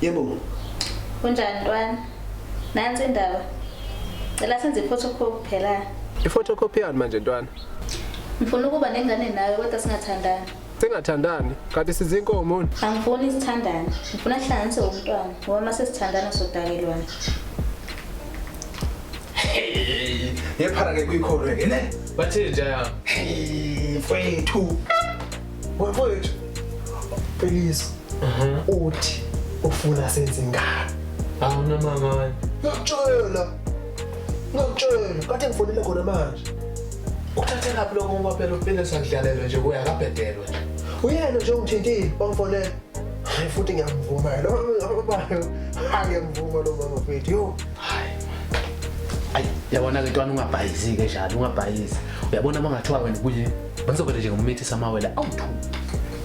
Yebo. Kunjani ntwana? Nansi indaba. Cela senze iphotocopy phela. Iphotocopy yani manje ntwana? Ngifuna ukuba nengane nawe kodwa singathandani. Singathandani? Kanti sizinkomo. Angifuni isithandane. Ngifuna sihlanganise umntwana ngoba mase sithandana sodakelwana. Yephara ke kuyikholwe ke ne? Bathini nje ya? Mfethu. Wemfethu. Please. Uthi ufuna senze ngani? Awuna mama. Ngiyakutshela. Kade ngifonele khona manje. Uthathe lapho lokho ngoba phela uphile sakudlalelwe nje kuya kabhedelwe nje. Uyena nje ungithintile wangifonela. Hayi futhi ngiyamvuma lo babayo. Ngiyamvuma lo mama mfethu. Yo. Ayi, yabona ke ntwana ungabhayisi ke njalo, ungabhayisi. Uyabona mangathiwa wena kuye. Benzokwenza nje ngomithi samawela awuthu.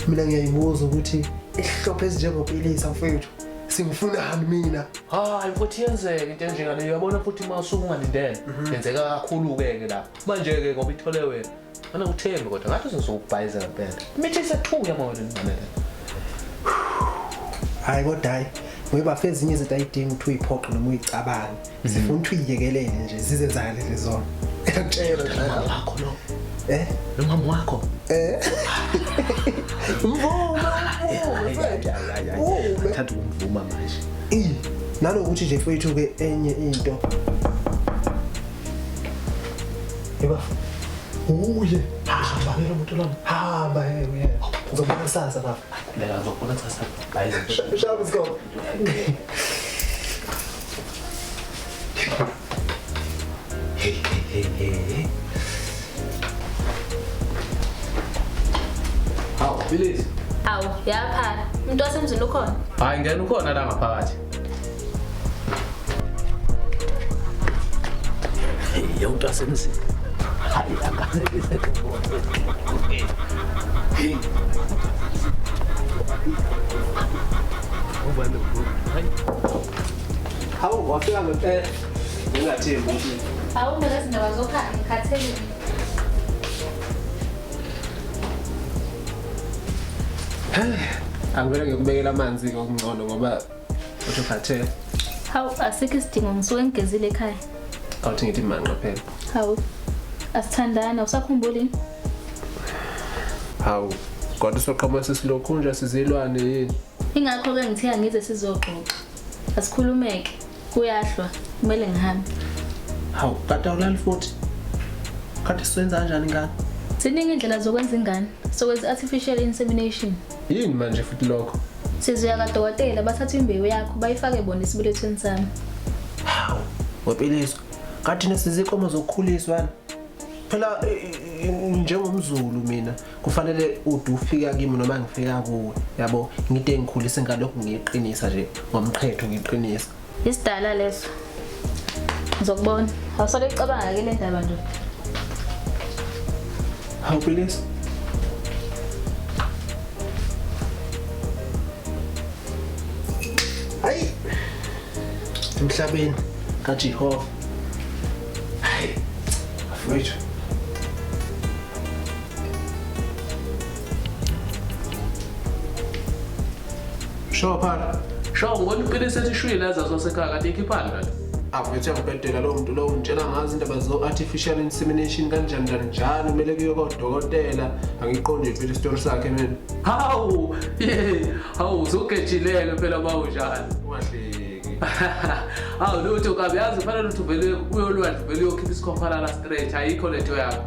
Mina ngiyayibuza ukuthi ihlophe ezinjengopilisa mfethu. Singifunani mina? Hayi futhi yenzeke into enjengale uyabona futhi masuku ungalindele. Yenzeka kakhulu ke lapha. Manje ke ngoba ithole wena. Mana uthembe kodwa ngathi uzokubhayisa ngempela. Imithi isethuya mawela ngifanele. Hayi kodwa hayi. Ngoba fezinye izinto ayidingi ukuthi uyiphoqe noma uyicabane. Sifuna ukuthi uyiyekelele nje zizenzakale lezona. Ngiyakutshela Mama wakho lo. Lo mama wakho. Mvuma. Ngithatha ukumvuma manje. Nalokuthi nje mfethu ke enye into. Yeba. Uye. Hamba ke lo muntu lo. Hamba yena. Ngizobona kusasa lapha. Lela ngizobona kusasa. Bye. Shall we go? Hey. Hawu, Phyllis. Hawu, yaphala. Umuntu wasemzini ukhona? Hayi ngena ukhona la ngaphakathi. Hey, umuntu wasemzini. Hayi Hawu wafika ngempela. Ngingathembi ukuthi. Hawu mina sindaba zokhaya ngikhathele. Angivele ngikubekela amanzi kokungcono ngoba uthi ukhathele. Hawu asikho isidingo ngisuke ngigezile ekhaya. Awuthi ngithi manqa phela. Hawu asithandana usakhumbulini? Hawu kodwa soqhamuka sesilokhu nje sizilwane yini? Ingakho ke ngithiya ngize sizoxoxa. Asikhulumeke. Kuyahlwa kumele ngihambe. Hawu kade awulali futhi. Kade sisenza kanjani ngani? Siningi indlela zokwenza ingane, sokwenza artificial insemination. Yini manje futhi lokho? Sizoya kadokotela bathatha imbewu yakho bayifake bona esibelethweni sami. Hawu wepiliso. Kade nesizikomo zokukhuliswa. Phela njengomZulu mina kufanele ude ufika kimi noma ngifika kuwe yabo ngide ngikhulise ngalokho ngiyiqinisa nje ngomqhetho ngiqinisa Isidala leso. Ngizokubona. Awusale ucabanga ke le ndaba nje. Hawu please. Hayi. Emhlabeni kaJehova. Hayi. Afethu. Shopha. Shaw ngibona iqinise ethi shwile lazazo sekhaya kade ikhiphani kanti. Awethe ngibhedela lo muntu lo ungitshela ngazi indaba zo artificial insemination kanjani njalo kumele kuye kodokotela angiqondi phela istory sakhe mina. Hawu, hawu uzogejileke phela bawunjani. Ungahleki. Hawu lutho kabe yazi fanele ukuthi vele uyolwandle vele uyokhipha isikhomphala la straight ayikho lento yakho.